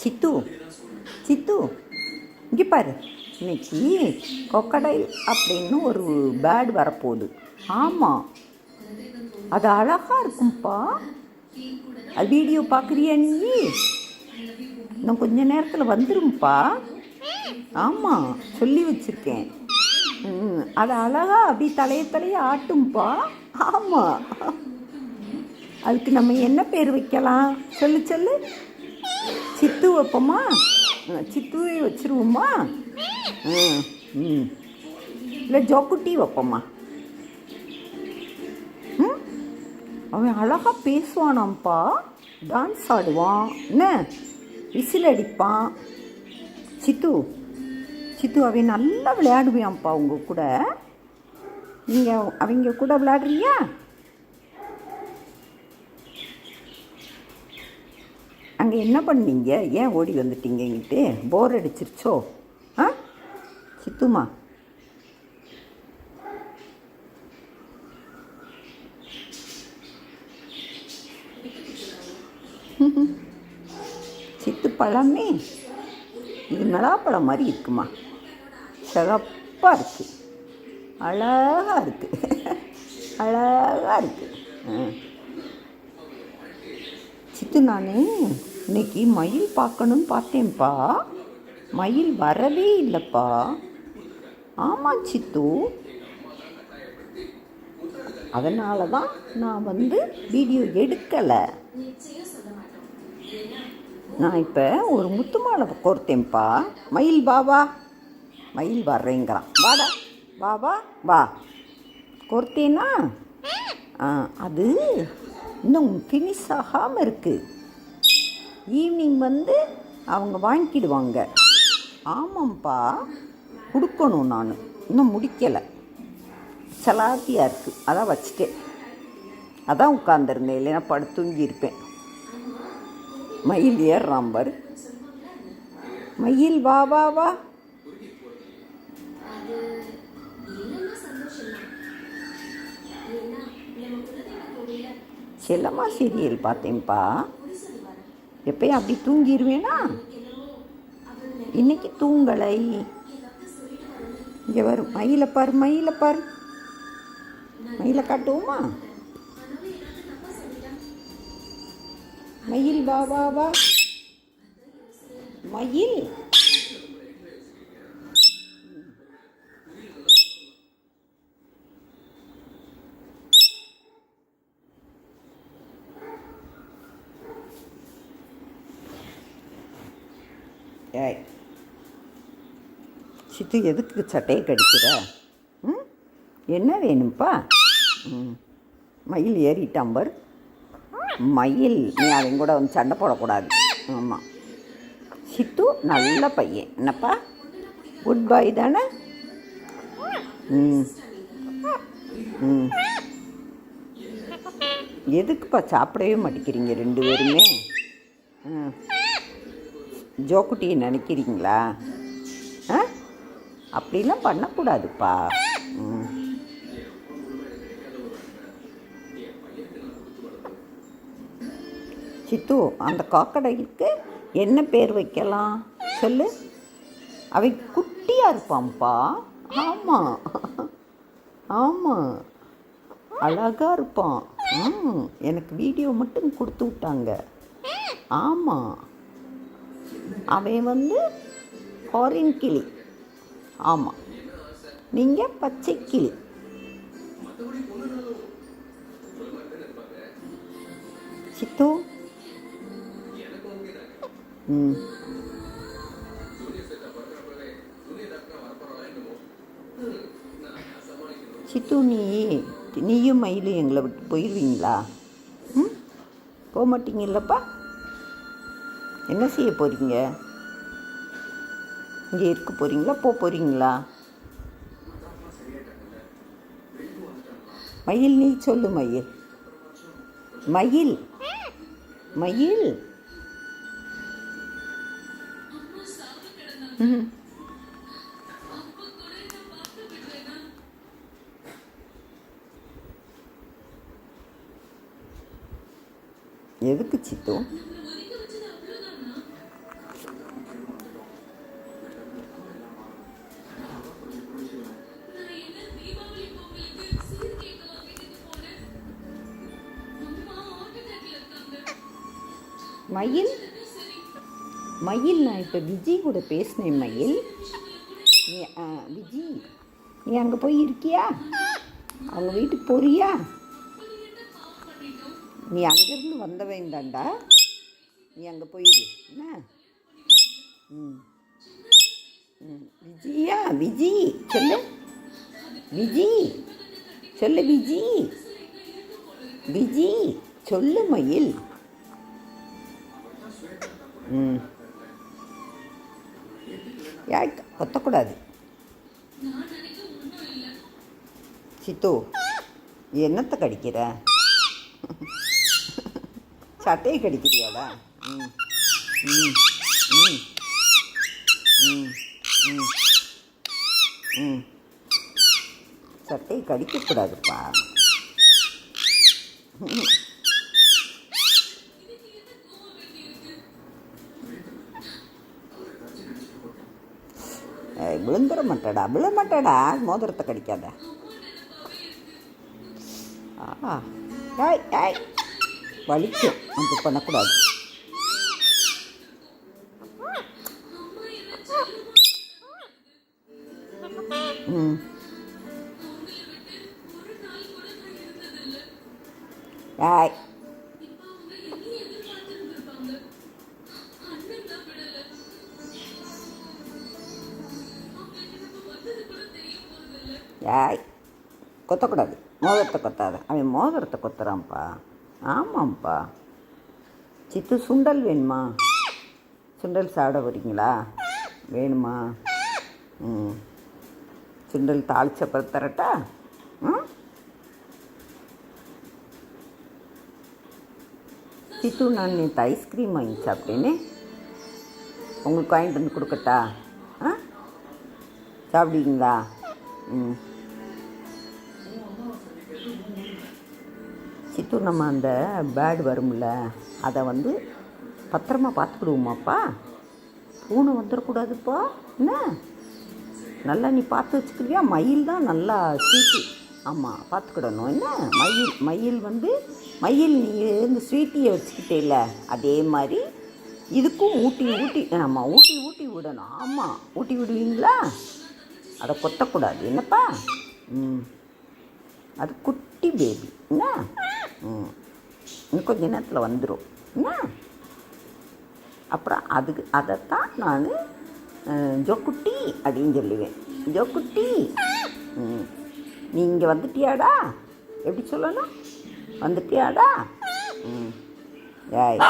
சித்து சித்து இங்கே பாரு, இன்னைக்கு கொக்கடைல் அப்படின்னு ஒரு பேர்டு வரப்போகுது. ஆமாம், அது அழகாக இருக்கும்ப்பா. அது வீடியோ பார்க்குறியா நீ? இன்னும் கொஞ்ச நேரத்தில் வந்துரும்ப்பா. ஆமாம், சொல்லி வச்சுருக்கேன். அது அழகாக அப்படி தலையை ஆட்டும்ப்பா. ஆமாம், அதுக்கு நம்ம என்ன பேர் வைக்கலாம் சொல்லு சொல்லு. சித்து வைப்போமா? சித்துவே வச்சுருவோமா? இல்லை ஜோக்குட்டி வைப்போமா? அவன் அழகாக பேசுவானாம்ப்பா, டான்ஸ் ஆடுவான், என்ன விசில் அடிப்பான். சித்து சித்து அவன் நல்லா விளையாடுவான்ப்பா. உங்கள் கூட நீங்கள் அவங்க கூட விளையாடுறியா? அங்கே என்ன பண்ணீங்க? ஏன் ஓடி வந்துட்டீங்க எங்கிட்டு? போர் அடிச்சிருச்சோ? ஆ சித்துமா, சித்து பழமே இது நலாப்பழம் மாதிரி இருக்குமா? சிகப்பாக இருக்குது, அழகாக இருக்குது, அழகாக இருக்குது. சித்து, நான் இன்னைக்கு மயில் பார்க்கணுன்னு பார்த்தேன்ப்பா. மயில் வரவே இல்லைப்பா. ஆமாம் சித்து, அதனால தான் நான் வீடியோ எடுக்கலை. நான் இப்போ ஒரு முத்து மாலை கோர்த்தேன்ப்பா. மயில் பாவா, மயில் வர்றேங்கிறான். வாடா பாபா வா. கோர்த்தேனா? அது இன்னும் ஃபினிஷ் ஆகாமல் இருக்குது. ஈவினிங் அவங்க வாங்கிக்கிடுவாங்க. ஆமாம்ப்பா, கொடுக்கணும். நான் இன்னும் முடிக்கலை, சலாத்தியாக இருக்குது, அதான் வச்சுட்டேன். அதான் உட்காந்துருந்தேன், இல்லைன்னா படுத்து தூங்கியிருப்பேன். மயில் ஏறுறான் பாரு. மயில் வா வா வா. செல்லம்மா சீரியல் பார்த்தேன்ப்பா. எப்பயும் அப்படி தூங்கிடுவேனா? இன்னைக்கு தூங்கலை. இங்கே வரும் மயிலை பாரு, மயிலை பாரு. மயிலை காட்டுவோமா? மயில் வா வா வா. மயில் ஏய் சித்து, எதுக்கு சட்டையை கடிக்கிற? என்ன வேணும்ப்பா? மயில் ஏறிட்டான் பார். மயில், நீ அவன் கூட சண்டை போடக்கூடாது. ஆமாம், சித்து நல்ல பையன், என்னப்பா? குட் பாய் தானே? எதுக்குப்பா சாப்பிடவே மாட்டேங்கிறீங்க ரெண்டு பேருமே? ஜோக்குட்டியை நினைக்கிறீங்களா? அப்படிலாம் பண்ணக்கூடாதுப்பா. சித்து, அந்த காக்கடைக்கு என்ன பேர் வைக்கலாம் சொல்லு. அவன் குட்டியாக இருப்பான்ப்பா. ஆமாம் ஆமாம், அழகாக இருப்பான். எனக்கு வீடியோ மட்டும் கொடுத்து விட்டாங்க. ஆமாம், அவன் ஃபாரின் கிளி. ஆமாம், நீங்கள் பச்சை கிளி. சித்து, சித்து, நீயும் மயிலும் எங்களை விட்டு போயிடுவீங்களா? போக மாட்டீங்கல்லப்பா? என்ன செய்ய போகிறீங்க? இங்கே இருக்க போகிறீங்களா, போகிறீங்களா? மயில், நீ சொல்லு மயில். மயில் மயில் எதுக்கு சித்து? மயில் மயில் நான் இப்போ விஜி கூட பேசினேன் மயில். நீ விஜி நீ அங்கே போய் இருக்கியா? அவங்க வீட்டுக்கு போறியா? நீ அங்கேருந்து வந்தவன் தாண்டா, நீ அங்கே போயிரு என்ன. விஜியா விஜி சொல்லு, விஜி சொல்லு, விஜி விஜி சொல்லு மயில். யாய் கொத்தக்கூடாது. சித்து நீ என்னத்தை கடிக்கிற? சட்டையை கடிக்கிறியாடா? ம் ம் ம் ம் ம் ம் சட்டையை கடிக்கக்கூடாதுப்பா. விழுந்துட மாட்டேடா, விழ மாட்டேடா, மோதிரத்தை கடிக்காத. ஏய் ஏய் வலிக்கும், அப்படி பண்ணக்கூடாது. ஏய் ஏய் கொத்தக்கூடாது, மோதிரத்தை கொத்தாத. அவன் மோதிரத்தை கொத்துறான்ப்பா. ஆமாம்ப்பா. சித்து சுண்டல் வேணுமா? சுண்டல் சாப்பிட வரீங்களா? வேணுமா? சுண்டல் தாளிச்சப்பறம் தரட்டா? சித்து நான் நேற்று ஐஸ்கிரீம் வாங்கி சாப்பிட்டேனே, உங்களுக்கு வாங்கிட்டு வந்து கொடுக்கட்டா? சாப்பிடுவீங்களா? சித்து நம்ம அந்த பேர்டு வரும்ல, அதை வந்து பத்திரமா பார்த்துக்கிடுவோமாப்பா. பூனை வந்துடக்கூடாதுப்பா என்ன. நல்லா நீ பார்த்து வச்சுக்கிறியா? மயில் தான் நல்லா ஸ்வீட்டி. ஆமாம் பார்த்துக்கிடணும் என்ன. மயில் வந்து மயில் நீ இந்த ஸ்வீட்டியை வச்சுக்கிட்டே அதே மாதிரி இதுக்கும் ஊட்டி ஆமாம் ஊட்டி விடணும். ஆமாம் ஊட்டி விடுவீங்களா? அதை கொத்தக்கூடாது என்னப்பா. அது குட்டி பேபி என்ன. இன்னும் கொஞ்ச நேரத்தில் வந்துடும் என்ன. அப்புறம் அதைத்தான் நான் ஜோக்குட்டி அப்படின்னு சொல்லுவேன். ஜோக்குட்டி நீ இங்கே வந்துட்டியாடா? எப்படி சொல்லணும்? வந்துட்டியாடா? ஏய்